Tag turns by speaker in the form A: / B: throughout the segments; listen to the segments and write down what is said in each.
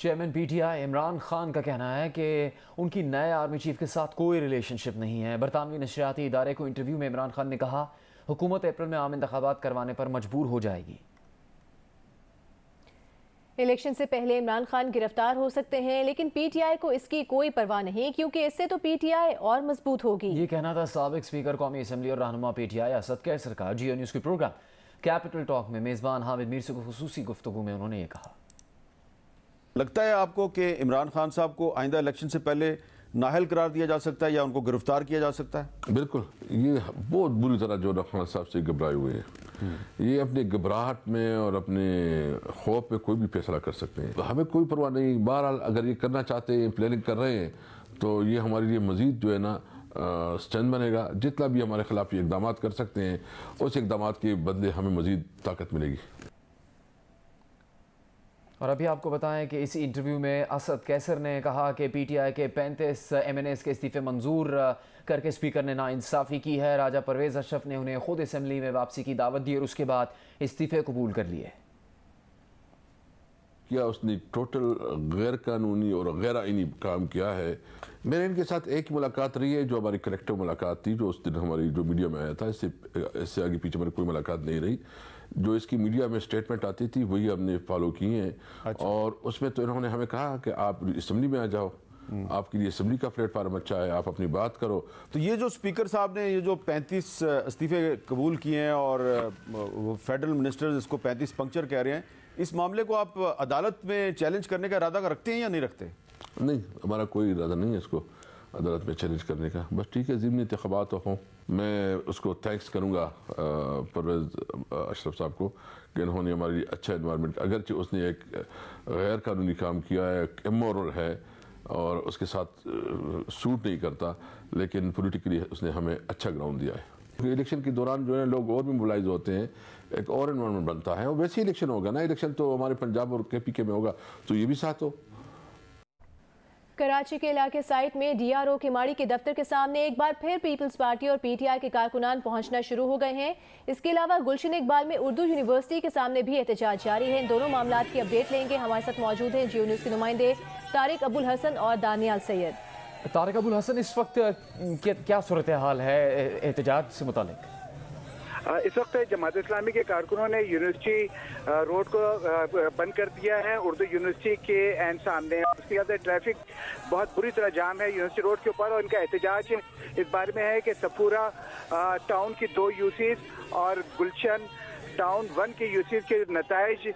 A: Chairman PTI Imran Khan का कहना है कि उनकी नए आर्मी चीफ के साथ कोई रिलेशनशिप नहीं है। बरतानवी नशरियाती इदारे को इंटरव्यू में इमरान खान ने कहा, हुकूमत अप्रैल में आम इंतखाबात करवाने पर मजबूर हो जाएगी।
B: इलेक्शन से पहले इमरान खान गिरफ्तार हो सकते हैं, लेकिन पीटीआई को इसकी कोई परवाह नहीं, क्योंकि इससे तो पीटीआई और मजबूत होगी।
A: ये कहना था साबिक स्पीकर कौमी असम्बली और रहनुमा पीटीआई असद कैसर का। जियो न्यूज़ के प्रोग्राम कैपिटल टॉक में मेज़बान हामिद मीर से खुसूसी गुफ्तगू में उन्होंने ये कहा।
C: लगता है आपको कि इमरान खान साहब को आइंदा इलेक्शन से पहले नाहल करार दिया जा सकता है या उनको गिरफ्तार किया जा सकता है?
D: बिल्कुल, ये बहुत बुरी तरह जो खान साहब से घबराए हुए हैं। ये अपने घबराहट में और अपने खौफ में कोई भी फैसला कर सकते हैं। हमें कोई परवाह नहीं। बहरहाल अगर ये करना चाहते हैं, प्लानिंग कर रहे हैं, तो ये हमारे लिए मजीद जो है ना स्ट्रेंथ बनेगा। जितना भी हमारे खिलाफ ये इकदाम कर सकते हैं, उस इकदाम के बदले हमें मजीद ताकत मिलेगी।
A: और अभी आपको बताएं कि इस इंटरव्यू में असद कैसर ने कहा कि पीटीआई के 35 एमएनएस के इस्तीफे मंजूर करके स्पीकर ने नाइंसाफ़ी की है। राजा परवेज़ अशरफ ने उन्हें खुद असम्बली में वापसी की दावत दी और उसके बाद इस्तीफे कबूल कर लिए।
D: क्या उसने टोटल गैर कानूनी और गैर आइनी काम किया है? मेरे इनके साथ एक ही मुलाकात रही है, जो हमारी कलेक्टिव मुलाकात थी, जो उस दिन हमारी जो मीडिया में आया था। इससे आगे पीछे मेरी कोई मुलाकात नहीं रही। जो इसकी मीडिया में स्टेटमेंट आती थी वही हमने फॉलो किए हैं। अच्छा। और उसमें तो इन्होंने हमें कहा कि आप असम्बली में आ जाओ, आपके लिए असम्बली का प्लेटफार्म अच्छा है, आप अपनी बात करो।
C: तो ये जो स्पीकर साहब ने ये जो 35 इस्तीफे कबूल किए हैं और फेडरल मिनिस्टर्स इसको 35 पंक्चर कह रहे हैं, इस मामले को आप अदालत में चैलेंज करने का इरादा रखते हैं या नहीं रखते?
D: नहीं, हमारा कोई इरादा नहीं है इसको अदालत में चैलेंज करने का। बस ठीक है, ज़िमनी इंतखाबात हों। मैं उसको थैंक्स करूँगा परवेज़ अशरफ साहब को कि इन्होंने हमारे लिए अच्छा इन्वायरमेंट, अगरचे उसने एक गैर कानूनी काम किया है, इमोरल है और उसके साथ सूट नहीं करता, लेकिन पॉलिटिकली उसने हमें अच्छा ग्राउंड दिया है। इलेक्शन के दौरान जो है लोग और भी मोबिलाइज होते हैं, एक और इन्वायरमेंट बनता है और वैसे ही इलेक्शन होगा ना। इलेक्शन तो हमारे पंजाब और केपीके में होगा, तो ये भी साथ हो।
B: कराची के इलाके साइट में डीआरओ किमाड़ी के दफ्तर के सामने एक बार फिर पीपल्स पार्टी और पीटीआई के कारकुनान पहुंचना शुरू हो गए हैं। इसके अलावा गुलशन इकबाल में उर्दू यूनिवर्सिटी के सामने भी एहतजाज जारी है। इन दोनों मामलात की अपडेट लेंगे। हमारे साथ मौजूद हैं जियो न्यूज़ के नुमाइंदे तारिक अबुल हसन और दानियाल सैयद।
A: तारिक अबुल हसन, इस वक्त क्या सूरत हाल है एहतजाज से मुतालिक?
E: इस वक्त जमात इस्लामी के कारकुनों ने यूनिवर्सिटी रोड को बंद कर दिया है, उर्दू यूनिवर्सिटी के एंड सामने। उसके बाद ट्रैफिक बहुत बुरी तरह जाम है यूनिवर्सिटी रोड के ऊपर, और इनका एहतजाज इस बारे में है कि सफूरा टाउन की 2 यूसीज और गुलशन टाउन 1 के यूसीज के नताइज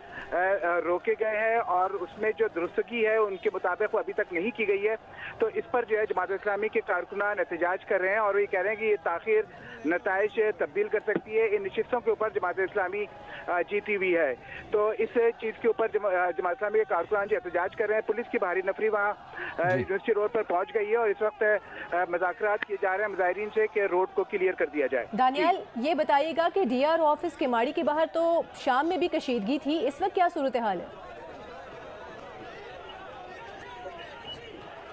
E: रोके गए हैं और उसमें जो दुरुस्तगी है उनके मुताबिक वो अभी तक नहीं की गई है। तो इस पर जो है जमात इस्लामी के कारकुनान एहतजाज कर रहे हैं और ये कह रहे हैं कि ये ताखिर नताइज तब्दील कर सकती है। इन नशिस्तों के ऊपर जमात इस्लामी जीती हुई है। तो इस चीज़ के ऊपर जमात इस्लामी के कारकुनान जो एहतजाज कर रहे हैं, पुलिस की भारी नफरी वहाँ यूनिवर्सिटी रोड पर पहुँच गई है और इस वक्त मुज़ाकरात किए जा रहे हैं मुजाहिरीन से कि रोड को क्लियर कर दिया जाए।
B: दानियाल, ये बताइएगा कि डीआर ऑफिस किमाड़ी के बाहर तो शाम में भी कशीदगी थी, इस वक्त क्या सूरत हाल है?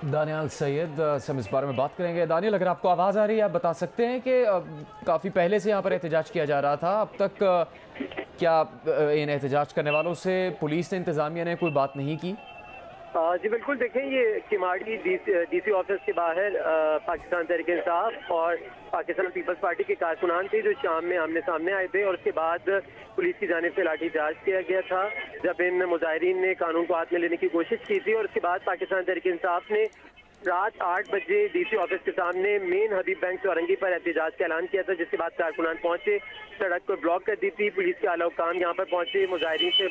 A: दानियाल सैयद से हम इस बारे में बात करेंगे। दानियाल, अगर आपको आवाज़ आ रही है आप बता सकते हैं कि काफ़ी पहले से यहाँ पर एहतजाज किया जा रहा था, अब तक क्या इन एहतजाज करने वालों से पुलिस ने, इंतज़ामिया ने कोई बात नहीं की?
F: जी बिल्कुल, देखें ये किमाड़ी डीसी ऑफिस के बाहर पाकिस्तान तहरीक इंसाफ और पाकिस्तान पीपल्स पार्टी के कारकुनान थे जो शाम में आमने सामने आए थे और उसके बाद पुलिस की जानिब से लाठीचार्ज किया गया था जब इन मुजाहिरीन ने कानून को हाथ में लेने की कोशिश की थी। और उसके बाद पाकिस्तान तहरीक इंसाफ ने रात 8 बजे डीसी ऑफिस के सामने मेन हबीब बैंक चौरंगी पर एहतजाज का ऐलान किया था, जिसके बाद कारकुनान पहुंचे, सड़क को ब्लॉक कर दी थी। पुलिस के आला हुकाम यहाँ पर पहुंचे, मुजाहिरीन से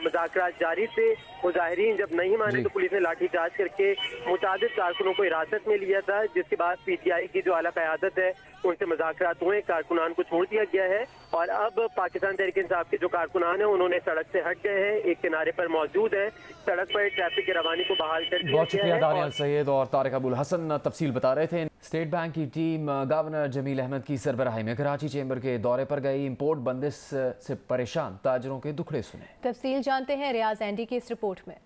F: मुज़ाकरात जारी थे। मुजाहिरीन जब नहीं माने तो पुलिस ने लाठीचार्ज करके मुतादिद कारकुनों को हिरासत में लिया था, जिसके बाद पीटीआई की जो आला क़यादत है उनसे मुज़ाकरात हुए, कारकुनान को छोड़ दिया गया है और अब पाकिस्तान तहरीक इंसाफ के जो कारकुनान हैं उन्होंने सड़क से हट गए हैं, एक किनारे पर मौजूद है, सड़क पर ट्रैफिक की रवानी को बहाल कर दिया
A: बहुत शुक्रिया
F: गया है।
A: दानियाल सैयद और तारिक अबुल हसन तफसील बता रहे थे। स्टेट बैंक की टीम गवर्नर जमील अहमद की सरबराही में कराची चेंबर के दौरे पर गई। इंपोर्ट बंदिश से परेशान ताजरों के दुखड़े सुने।
B: तफसील जानते हैं रियाज एंडी की इस रिपोर्ट में।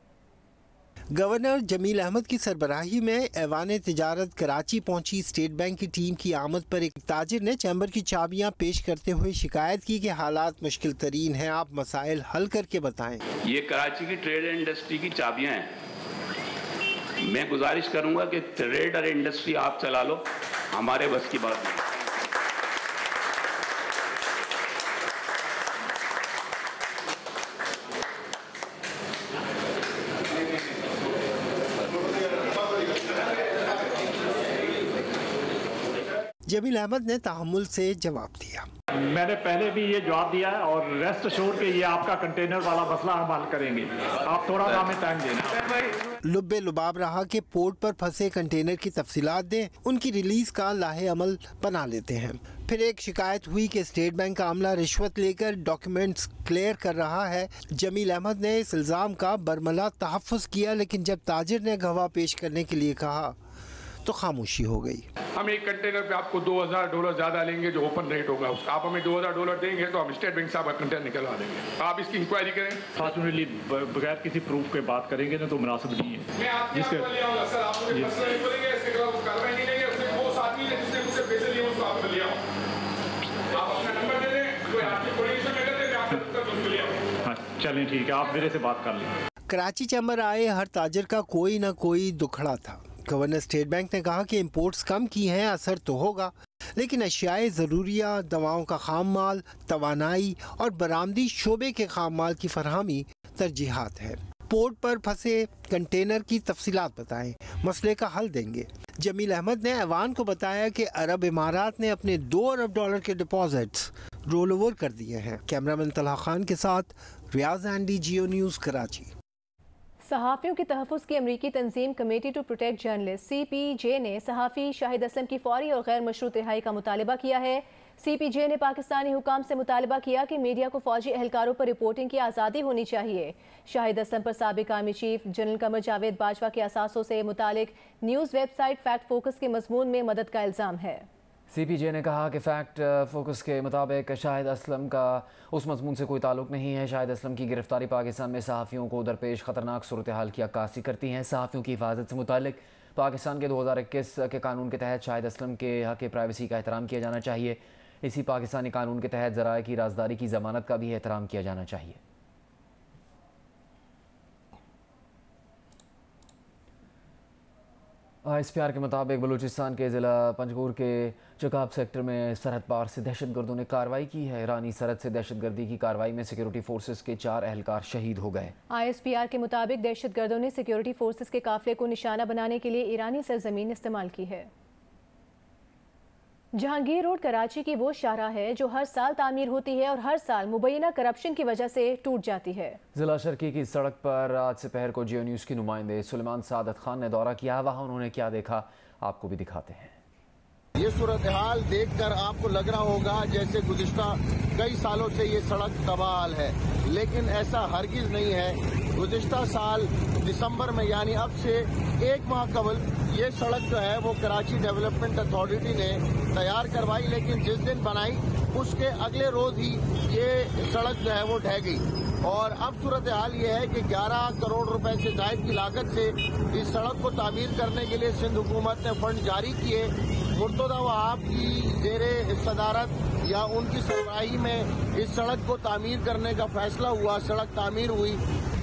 G: गवर्नर जमील अहमद की सरबराही में ऐवान तिजारत कराची पहुंची स्टेट बैंक की टीम की आमद पर एक ताजिर ने चैम्बर की चाबियां पेश करते हुए शिकायत की कि हालात मुश्किल तरीन हैं, आप मसाइल हल करके बताएं।
H: ये कराची की ट्रेड इंडस्ट्री की चाबियां हैं मैं गुजारिश करूंगा कि ट्रेड और इंडस्ट्री आप चला लो, हमारे बस की बात नहीं।
G: जमील अहमद ने तहम्मुल से जवाब दिया।
I: मैंने पहले भी ये जवाब दिया है और रेस्ट अश्योर के ये आपका कंटेनर वाला मसला हम हल करेंगे, आप थोड़ा सा हमें टाइम देना।
G: लुब्बे लुबाब रहा कि पोर्ट पर फंसे कंटेनर की तफसीलात दें, उनकी रिलीज का लाहे अमल बना लेते हैं। फिर एक शिकायत हुई कि स्टेट बैंक का अमला रिश्वत लेकर डॉक्यूमेंट्स क्लियर कर रहा है। जमील अहमद ने इस इल्ज़ाम का बरमला तहफ़्फ़ुज़ किया, लेकिन जब ताजिर ने गवाह पेश करने के लिए कहा तो खामोशी हो गई।
J: हम एक कंटेनर पे आपको $2000 ज़्यादा लेंगे जो ओपन रेट होगा उसका, आप हमें $2000 देंगे तो हम स्टेट बैंक साहब का कंटेनर निकलवा देंगे। आप इसकी इंक्वायरी करें।
I: फॉर्चुनेटली बगैर किसी प्रूफ के बात करेंगे ना तो मुनासिब नहीं है।
J: मैं आपके यहाँ ले आऊँगा सर, आप मुझे पर्सनली बोलेंगे इसके खिलाफ कार्रवाई नहीं लेंगे, उसने वो आदमी ने जिसने मुझसे पैसे लिए उसको आप ले आओ, आप अपना नंबर दे दें, कोई आपकी कोऑर्डिनेशन में कर दे, मैं आपके उत्तर उसको ले आऊँ।
I: हाँ चलें ठीक है, आप मेरे से बात कर लें।
G: कराची चैम्बर आए हर ताजिर का कोई ना कोई दुखड़ा था। गवर्नर स्टेट बैंक ने कहा कि इंपोर्ट्स कम की हैं, असर तो होगा, लेकिन अशियाए ज़रूरिया, दवाओं का खाम माल, तवानाई और बरामदी शोबे के खाम माल की फरहमी तरजीहात है। पोर्ट पर फंसे कंटेनर की तफसीलात बताएं, मसले का हल देंगे। जमील अहमद ने ऐवान को बताया कि अरब इमारात ने अपने $2 अरब के डिपॉजिट्स रोल ओवर कर दिए हैं। कैमरामैन तलहा खान के साथ रियाज एंडी, जियो न्यूज़, कराची।
B: सहाफ़ियों के तहफ़्फ़ुज़ की अमरीकी तंजीम committee to protect journalist CPJ ने सहाफ़ी शाहिद असलम की फ़ौरी और गैर मशरूत रिहाई का मुतालबा किया है। CPJ ने पाकिस्तानी हुकाम से मुतालबा किया कि मीडिया को फ़ौजी एहलकारों पर रिपोर्टिंग की आज़ादी होनी चाहिए। शाहिद असलम पर साबिक़ army chief general Qamar Javed Bajwa के असासों से मुतालिक न्यूज़ वेबसाइट फैक्ट फोकस के मज़मून में मदद का इल्ज़ाम है।
A: CPJ ने कहा कि फैक्ट फोकस के मुताबिक शाहिद असलम का उस मजमून से कोई ताल्लुक नहीं है। शाहिद असलम की गिरफ्तारी पाकिस्तान में सहाफ़ियों को दरपेश ख़तरनाक सूरत हाल की अक्कासी करती हैं। सहाफ़ियों की हिफाजत से मुतालिक पाकिस्तान के 2021 के कानून के तहत शाहिद असलम के हक़ प्राइवेसी का एहतराम किया जाना चाहिए। इसी पाकिस्तानी कानून के तहत ज़राए की राजदारी की ज़मानत का भी एहतराम किया जाना चाहिए। ISPR के मुताबिक बलूचिस्तान के ज़िला पंजगुर के चकाब सेक्टर में सरहद पार से दहशतगर्दों ने कार्रवाई की है। ईरानी सरहद से दहशतगर्दी की कार्रवाई में सिक्योरिटी फोर्सेस के 4 एहलकार शहीद हो गए।
B: ISPR के मुताबिक दहशतगर्दों ने सिक्योरिटी फोर्सेस के काफिले को निशाना बनाने के लिए ईरानी सरजमीन इस्तेमाल की है। जहांगीर रोड कराची की वो शाहराह है जो हर साल तामीर होती है और हर साल मुबैना करप्शन की वजह से टूट जाती है। जिला शर्की की सड़क पर आज से पहर को जियो न्यूज़ के नुमाइंदे सुलेमान सादत खान ने दौरा किया। वहाँ उन्होंने क्या देखा आपको भी दिखाते हैं।
K: ये सूरत हाल देखकर आपको लग रहा होगा जैसे गुज़िश्ता कई सालों से ये सड़क तबाह है, लेकिन ऐसा हरगिज नहीं है। गुज़िश्ता साल दिसंबर में यानी अब से 1 माह कबल ये सड़क जो है वो कराची डेवलपमेंट अथॉरिटी ने तैयार करवाई, लेकिन जिस दिन बनाई उसके अगले रोज ही ये सड़क जो है वो ढह गई। और अब सूरत हाल ये है कि 11 करोड़ रुपए से जायद की लागत से इस सड़क को तामीर करने के लिए सिंध हुकूमत ने फंड जारी किए। मुर्तज़ा वहाब की ज़ेरे सदारत या उनकी सरबराही में इस सड़क को तामीर करने का फैसला हुआ, सड़क तामीर हुई।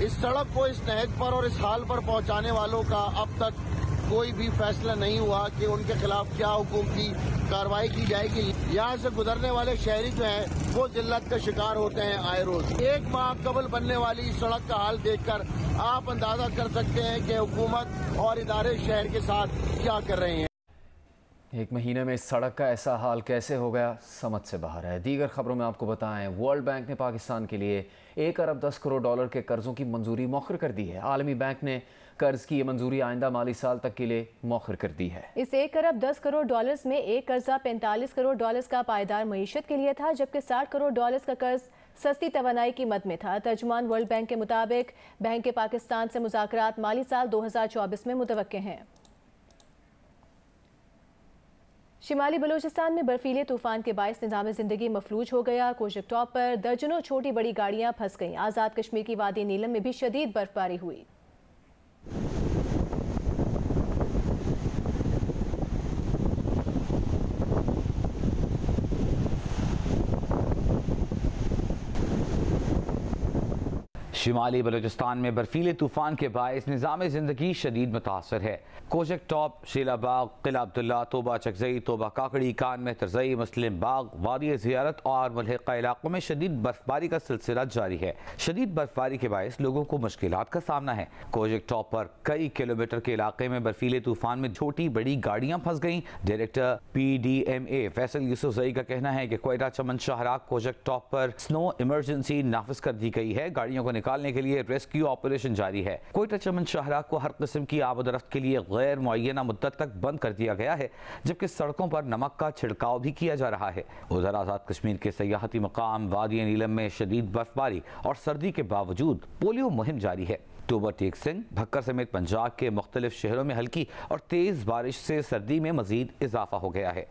K: इस सड़क को इस नहज पर और इस हाल पर पहुंचाने वालों का अब तक कोई भी फैसला नहीं हुआ कि उनके खिलाफ क्या हुकूमती कार्रवाई की जाएगी। यहाँ से गुजरने वाले शहरी जो हैं वो जिल्लत का शिकार होते हैं आए रोज। 1 माह कबल बनने वाली इस सड़क का हाल देखकर आप अंदाजा कर सकते हैं कि हुकूमत और इदारे शहर के साथ क्या कर रहे हैं।
A: 1 महीने में इस सड़क का ऐसा हाल कैसे हो गया, समझ से बाहर है। दीगर खबरों में आपको बताएं, वर्ल्ड बैंक ने पाकिस्तान के लिए $1 अरब 10 करोड़ के कर्जों की मंजूरी मौखर कर दी है। आलमी बैंक ने कर्ज की ये मंजूरी आइंदा माली साल तक के लिए मौखर कर दी है।
B: इस $1 अरब 10 करोड़ में एक कर्जा $45 करोड़ का पायदार मईशत के लिए था, जबकि $60 करोड़ का कर्ज सस्ती तवानाई की मद में था। तर्जुमान वर्ल्ड बैंक के मुताबिक बैंक के पाकिस्तान से मुज़ाकरात माली साल 2024 में मुतवक्के हैं। शिमाली बलूचिस्तान में बर्फीले तूफान के बायस निज़ाम ज़िंदगी मफलूज हो गया। कोशक टॉप पर दर्जनों छोटी बड़ी गाड़ियां फंस गईं। आज़ाद कश्मीर की वादी नीलम में भी शदीद बर्फबारी हुई।
L: शिमाली बलूचिस्तान में बर्फीले तूफान के बायस निज़ाम ज़िंदगी शदीद मुतासर है। कोशक टॉप, शीलाबाग, किला अब्दुल्ला, तोबा चकजई, तोबा काकड़ी, कान में तरजई, मुस्लिम बाग, वादी ज़ियारत और मुल्हिका इलाकों में शदीद बर्फबारी का सिलसिला जारी है। शदीद बर्फबारी के बायस लोगों को मुश्किलात का सामना है। कोशक टॉप पर कई किलोमीटर के इलाके में बर्फीले तूफान में छोटी बड़ी गाड़ियां फंस गईं। डायरेक्टर PDMA फैसल यूसुफजई का कहना है कि क्वेटा चमन शाहराह कोशक टॉप पर स्नो इमरजेंसी नाफिज कर दी गई है। गाड़ियों को निकालने के लिए रेस्क्यू ऑपरेशन जारी है। क्वेटा चमन शाहराह को हर किस्म की आमदरफ्त के लिए गैर मुअय्यना मुद्दत तक बंद कर दिया गया है, जबकि सड़कों पर नमक का छिड़काव भी किया जा रहा है। उधर आज़ाद कश्मीर के सयाहती मकाम वादी नीलम में शदीद बर्फबारी और सर्दी के बावजूद पोलियो मुहिम जारी है। टोबा टेक सिंह, भक्कर समेत पंजाब के मुख्तलिफ शहरों में हल्की और तेज बारिश से सर्दी में मजीद इजाफा हो गया है।